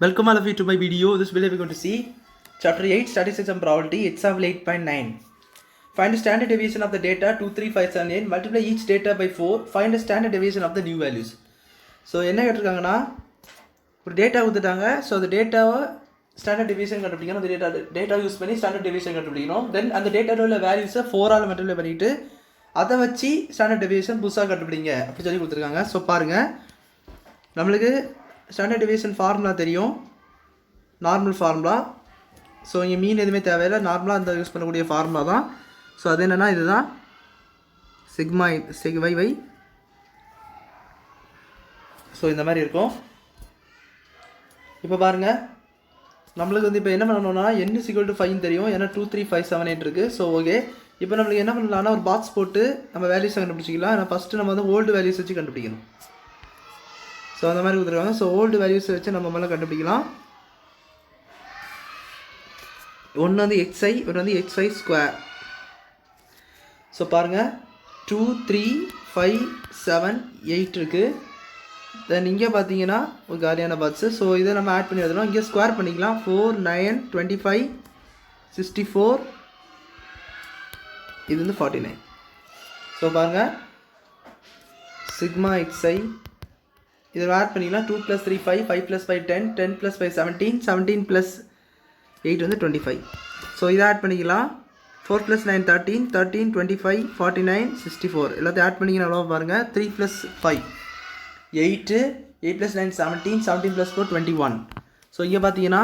Welcome all of you to my video. This video we're going to see Chapter 8 Statistics and Probability, example 8.9. Find the standard deviation of the data 2, 3, 5, 7, 8. Multiply each data by 4. Find the standard deviation of the new values. So என்ன கேட்டிருக்காங்கன்னா ஒரு data கொடுத்துட்டாங்க. So அந்த டேட்டாவை standard division கண்டுபிடிக்கணும். அந்த data use பண்ணி standard division கண்டுபிடிக்கணும். தென் அந்த டேட்டாவில் உள்ள வேல்யூஸை 4ஆல் மல்டிப்ளை பண்ணிவிட்டு அதை வச்சு ஸ்டாண்டர்ட் டிவிஷன் புதுசாக கண்டுபிடிங்க அப்படி சொல்லி கொடுத்துருக்காங்க. ஸோ பாருங்கள், நம்மளுக்கு ஸ்டாண்டர்ட் டிவிஷன் ஃபார்முலா தெரியும், நார்மல் ஃபார்முலா. ஸோ இங்கே மீன் எதுவுமே தேவையில்லை, நார்மலாக அந்த யூஸ் பண்ணக்கூடிய ஃபார்முலா தான். ஸோ அது என்னென்னா இதுதான் சிக்மா வை. ஸோ இந்த மாதிரி இருக்கும். இப்போ பாருங்கள், நம்மளுக்கு வந்து இப்போ என்ன பண்ணணும்னா n = 5 தெரியும், ஏன்னா 2, 3, 5, 7, 8 இருக்குது. ஸோ ஓகே, இப்போ நம்மளுக்கு என்ன பண்ணலாம்னா ஒரு பாக்ஸ் போட்டு நம்ம வேல்யூஸை கண்டுபிடிச்சிக்கலாம். ஏன்னா ஃபஸ்ட்டு நம்ம வந்து ஓல்டு வேல்யூஸ் வச்சு கண்டுபிடிக்கணும். ஸோ அந்த மாதிரி கொடுத்துருக்காங்க. ஸோ ஓல்டு வேல்யூஸை வச்சு நம்ம மேலே கண்டுபிடிக்கலாம். ஒன்று வந்து xi, ஒன்று வந்து xy ஸ்கொயர். ஸோ பாருங்கள், 2, 3, 5, 7, 8 இருக்குது. தென் இங்கே பார்த்தீங்கன்னா ஒரு காலியான பாக்ஸு. ஸோ இதை நம்ம ஆட் பண்ணி எழுதணும். இங்கே ஸ்கொயர் பண்ணிக்கலாம். 4, 9, 25, 64, இது வந்து 49. ஸோ பாருங்கள், சிக்மா xi இதில் ஆட் பண்ணிக்கலாம். 2 + 3 5, 5 + 5 10, 10 + 5 17, 17 + 8 வந்து 25. ஸோ இதை ஆட் பண்ணிக்கலாம். 4 + 9 13, 13, 25, 49, 64 எல்லாத்தையும் ஆட் பண்ணிக்கலாம். எவ்வளோ பாருங்கள், 3 + 5 8, 8 + 9 17, 17 + 4 21. ஸோ இங்கே பார்த்தீங்கன்னா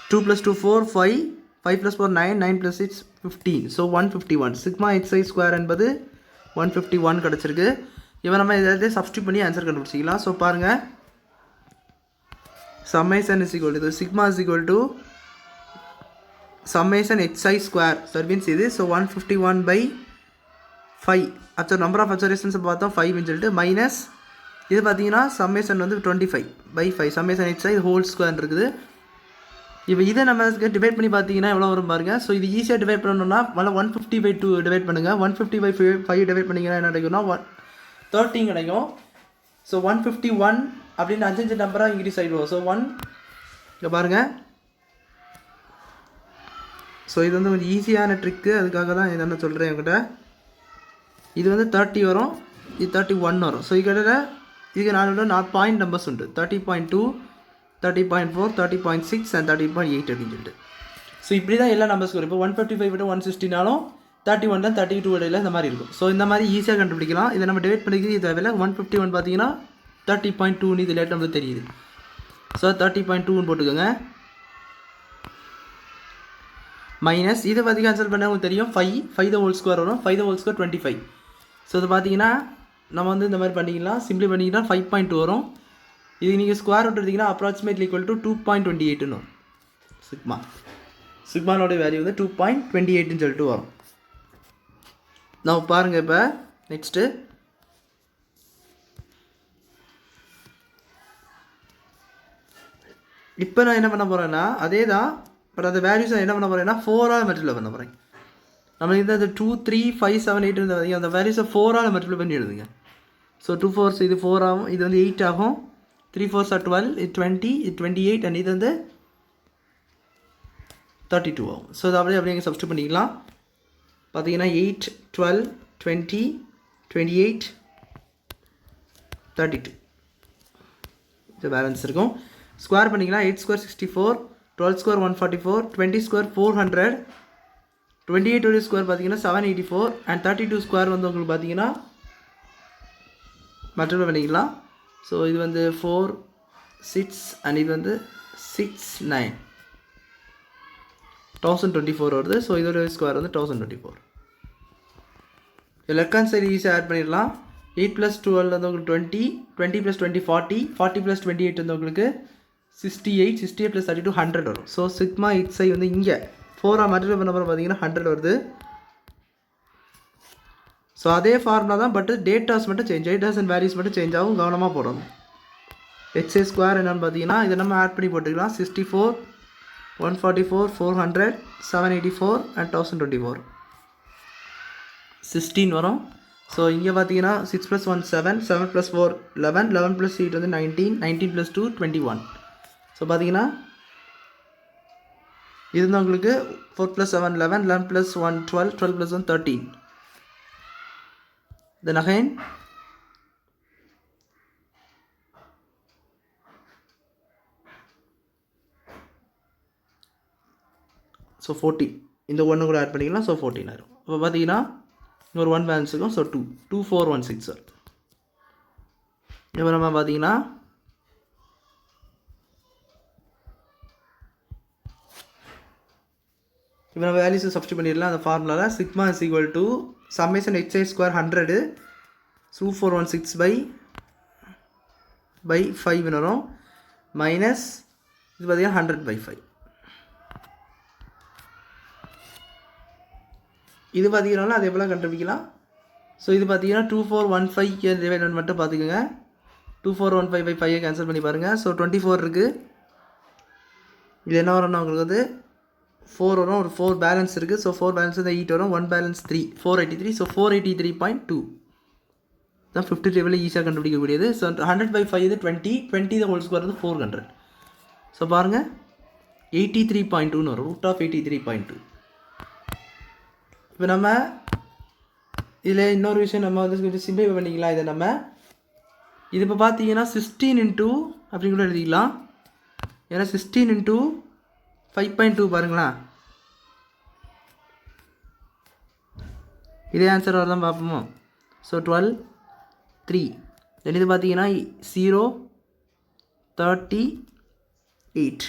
2 + 2 4, 5, 5 + 4 9, 9 + 6 15. ஸோ 151. சிக்மா xi ஸ்கொயர் என்பது 151 கிடச்சிருக்கு. இவன் நம்ம இதை சப்ஸ்டியூட் பண்ணி ஆன்சர் கண்டுபிடிச்சிக்கலாம். ஸோ பாருங்கள், summation இது sigma summation xi square. So means இது. ஸோ 151/5. அப்சர் நம்பர் ஆஃப் அப்சர்வேஷன்ஸ் பார்த்தோம் 5ன்னு சொல்லிட்டு மைனஸ் இது பார்த்தீங்கன்னா சம்மேஷன் வந்து 25/5 summation xi ஹோல் ஸ்கொயர் இருக்குது. இப்போ இதை நம்ம டிவைட் பண்ணி பார்த்தீங்கன்னா எவ்வளோ வரும் பாருங்கள். ஸோ இது ஈஸியாக டிவைட் பண்ணணும்னா முதல்ல 150/2 டிவைட் பண்ணுங்கள். 150/5 டிவைட் பண்ணிங்கன்னா என்ன கிடைக்கும்னா 13 கிடைக்கும். ஸோ 151 அப்படின்னு 5 நம்பராக இன்க்ரீஸ் ஆகிடுவோம். ஸோ 1 இங்கே பாருங்கள். ஸோ இது வந்து கொஞ்சம் ஈஸியான ட்ரிக்கு, அதுக்காக தான் இது என்ன சொல்கிறேன் என்கிட்ட. இது வந்து 30 வரும், இது 31 வரும். ஸோ இதுக்கிட்ட இதுக்கு 4 பாயிண்ட் நம்பர்ஸ் உண்டு. 30.2, 30.4, 30.6 அண்ட் 30.8 அப்படின்னு சொல்லிட்டு. ஸோ இப்படி தான் எல்லா நம்பர்ஸ் வரும். இப்போ 155 விட 160நாலும் 31 தான் 32 இடையில இந்த மாதிரி இருக்கும். ஸோ இந்த மாதிரி ஈஸியாக கண்டுபிடிக்கலாம். இதை நம்ம டிவைட் பண்ணிக்கிறது தேவையில்லை. 151 பார்த்தீங்கன்னா 30.2ன்னு இது லேட் நம்மளுக்கு தெரியுது. ஸோ 30.2ன்னு போட்டுக்கோங்க. மைனஸ் இது பார்த்தீங்கன்னா ஆன்சர் பண்ண உங்களுக்கு தெரியும் 5 the whole square வரும். 5 the whole square 25. ஸோ இது பார்த்தீங்கன்னா நம்ம வந்து இந்த மாதிரி பண்ணிக்கலாம். சிம்பிளி பண்ணிங்கன்னா 5.2 வரும். இது நீங்கள் ஸ்கொயர் ரூட் எடுத்திங்கன்னா அப்ராக்சிமேட்லி ஈக்குவல் டு 2.28ன்னு வரும். சிக்மானோட வேல்யூ வந்து 2.28ன்னு சொல்லிட்டு வரும். நான் பாருங்கள், இப்போ நெக்ஸ்ட்டு இப்போ நான் என்ன பண்ண போகிறேன்னா அதே தான், பட் அந்த வேல்யூஸ் நான் என்ன பண்ண போகிறேன்னா 4ஆல் மல்டிப்ளை பண்ண போகிறேன். நம்ம இந்த 2, 3, 5, 7, 8 இருந்தது அந்த வேல்யூஸை 4ஆல் மல்டிப்ளை பண்ணி எழுதுங்க. ஸோ 2 4s இது 4 ஆகும், இது வந்து 8 ஆகும். 3 4s are 12, இது 20, இது 28 அண்ட் இது வந்து 32 ஆகும். ஸோ இது அப்படியே சப்ஸ்டியூட் பண்ணிக்கலாம். பார்த்தீங்கன்னா 8, 12, 20, 28, 32 இது பேலன்ஸ் இருக்கும். ஸ்கொயர் பண்ணிக்கலாம். 8 square 64, 12 square 144, 20 square 400, 28 ஸ்கொயர் பார்த்தீங்கன்னா 784 அண்ட் 32 ஸ்கொயர் வந்து உங்களுக்கு பார்த்தீங்கன்னா மல்டிப்ளை பண்ணிக்கலாம். ஸோ இது வந்து 4, 6 அண்ட் இது வந்து 6, 9, 1024 வருது. ஸோ இதோட ஸ்கொயர் வந்து 1024. லெஃப்ட் ஹேண்ட் சைடு ஈஸியாக ஆட் பண்ணிடலாம். 8 + 12 வந்து உங்களுக்கு 20, 20 + 20 40, 40 + 28 வந்து உங்களுக்கு 68, 68 + 32 100 வரும். ஸோ சிக்மா xi வந்து இங்கே 4ஆக மல்டிப்ளை பண்ண போகிற பார்த்தீங்கன்னா 100 வருது. ஸோ அதே ஃபார்முலா தான், பட் டேட்டாஸ் மட்டும் டேட்டாஸ் அண்ட் வேல்யூஸ் மட்டும் சேஞ்ச் ஆகும். கவனமாக போடணும். xi ஸ்கொயர் என்னென்னு பார்த்தீங்கன்னா இதை நம்ம ஆட் பண்ணி போட்டுக்கலாம். 64, 144, 400, 784 அண்ட் 1024 16 வரும். ஸோ இங்கே பார்த்தீங்கன்னா 6 + 1 7, 7 + 4 11, 11 + 8 வந்து 19, 19 + 2 21. ஸோ பார்த்தீங்கன்னா இது வந்து உங்களுக்கு 4 + 7 11, 11 + 1 12, 12 + 1 13. Then again ஸோ 40 இந்த ஒன்று கூட ஆட் பண்ணிக்கலாம். ஸோ 14 ஆயிரும். இப்போ பார்த்தீங்கன்னா ஒரு 1 பேலன்ஸ் இருக்கும். So 2 2 4 1 6 sir. இப்போ நம்ம பார்த்தீங்கன்னா இப்போ நம்ம வேல்யூஸை சப்ஸ்டியூட் பண்ணிடலாம். அந்த ஃபார்முலாவில் sigma is equal to summation xi square 100 2416 by 5 வரும் மைனஸ் இது பார்த்தீங்கன்னா 100/5. இது பார்த்தீங்கன்னா அதே போல் கண்டுபிடிக்கலாம். ஸோ இது பார்த்தீங்கன்னா 2415 டிவைட் மட்டும் பார்த்துக்கோங்க. 2415/5 கேன்சல் பண்ணி பாருங்கள். ஸோ 24 இருக்குது. இது என்ன வரும்னா உங்களுக்கு வந்து 4 வரும். ஒரு 4 பேலன்ஸ் இருக்குது. ஸோ 4 பேலன்ஸ் வந்து 8 வரும். 1 பேலன்ஸ் 3 483. ஸோ 483.2 தான் 50 டேபிளில் ஈஸியாக கண்டுபிடிக்கக்கூடியது. ஸோ 100/5 இது 20 20 ஹோல் ஸ்கொயர் வந்து 400. ஸோ பாருங்கள் 83.2ன்னு வரும். √83.2. இப்போ நம்ம இதில் இன்னொரு விஷயம் நம்ம வந்து கொஞ்சம் சிம்பிளிஃபை பண்ணிக்கலாம். இதை நம்ம இது இப்போ பார்த்தீங்கன்னா 16 இன்ட்டு அப்படின்னு கூட எழுதிக்கலாம். ஏன்னா 16 இன்ட்டு 5.2 பாருங்களேன். இதே ஆன்சர் வரதான் பார்ப்போமோ. ஸோ 12 3 தென் இது பார்த்தீங்கன்னா 0 38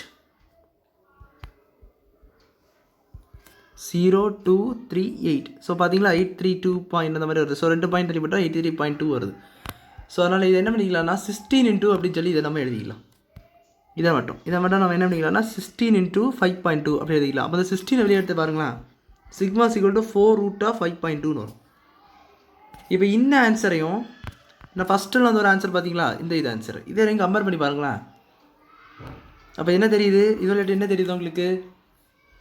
0 2 3 8. ஸோ பார்த்தீங்களா 832 பாயிண்ட் அந்த மாதிரி வருது. ஸோ 2 பாயிண்ட் தள்ளி போட்டால் 83.2 வருது. ஸோ அதனால் இது என்ன பண்ணிக்கலாம்னா 16 இன்ட்டு அப்படின்னு சொல்லி இதை நம்ம எழுதிக்கலாம். இதை மட்டும் நம்ம என்ன பண்ணிக்கலாம்னா 16 இன்ட்டு 5.2 அப்படி எழுதிக்கலாம். அப்போ அந்த 16 வெளியே எடுத்து பாருங்களேன். சிக்மா = 4√5.2ன்னு வரும். இப்போ இந்த ஆன்சரையும் நான் ஃபஸ்ட்டில் வந்து ஒரு ஆன்சர் பார்த்தீங்களா, இது ஆன்சர் இதே நீங்கள் கம்பேர் பண்ணி பாருங்களேன். அப்போ என்ன தெரியுது, இதில் என்ன தெரியுது உங்களுக்கு,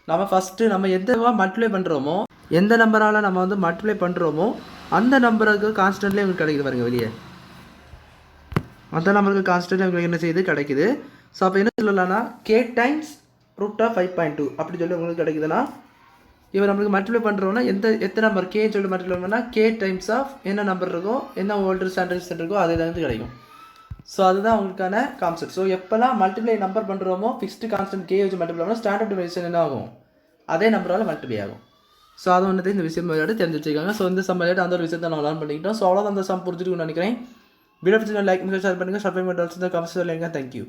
நம்ம ஃபஸ்ட்டு நம்ம எந்த மல்டிப்ளை பண்ணுறோமோ, எந்த நம்பரால் நம்ம வந்து மல்டிப்ளை பண்ணுறோமோ அந்த நம்பருக்கு கான்ஸ்டன்ட்லேயே உங்களுக்கு கிடைக்குது பாருங்கள் வெளியே. அந்த நம்பருக்கு கான்ஸ்டன்ட் உங்களுக்கு என்ன செய்யுது கிடைக்குது. ஸோ அப்போ என்ன சொல்லலாம்னா k டைம்ஸ் √5.2 அப்படி சொல்லி உங்களுக்கு கிடைக்குதுன்னா, இப்போ நம்மளுக்கு மல்டிப்ளை பண்ணுறோன்னா எத்தனை நம்பர் கே சொல்லி மல்டிப்ளை பண்ணால் k டைம்ஸ் ஆஃப் என்ன நம்பர் இருக்கோ, என்ன ஓல்டர் ஸ்டாண்டர்ட் இருக்கோ அதே தான் கிடைக்கும். ஸோ அதுதான் உங்களுக்கான கான்செப்ட். ஸோ எப்போல்லாம் மல்டிப்ளை நம்பர் பண்ணுறோமோ ஃபிக்ஸ்டு கான்ஸ்டன்ட் கே வச்சு மல்டிப்ளை பண்ணால் ஸ்டாண்டர்ட் டிவிஷன் என்ன ஆகும், அதே நம்பரால் மல்டிப்ளை ஆகும். ஸோ அது ஒன்று இந்த விஷயம் விளையாட்டு தெரிஞ்சு வச்சுக்காங்க. ஸோ இந்த சம் விளையாட்டு அந்த ஒரு விஷயத்தை நான் லேர்ன் பண்ணிக்கிட்டோம். ஸோ அவ்வளோதான் அந்த சம் புரிஞ்சுட்டு நினைக்கிறேன். வீடியோ பிடிச்சி லைக் ஷேர் பண்ணுங்கள், சப்ஸ்கிரைப் பண்ணிட்டு கமெண்ட்ஸ் சொல்லுங்கள். தேங்க்யூ.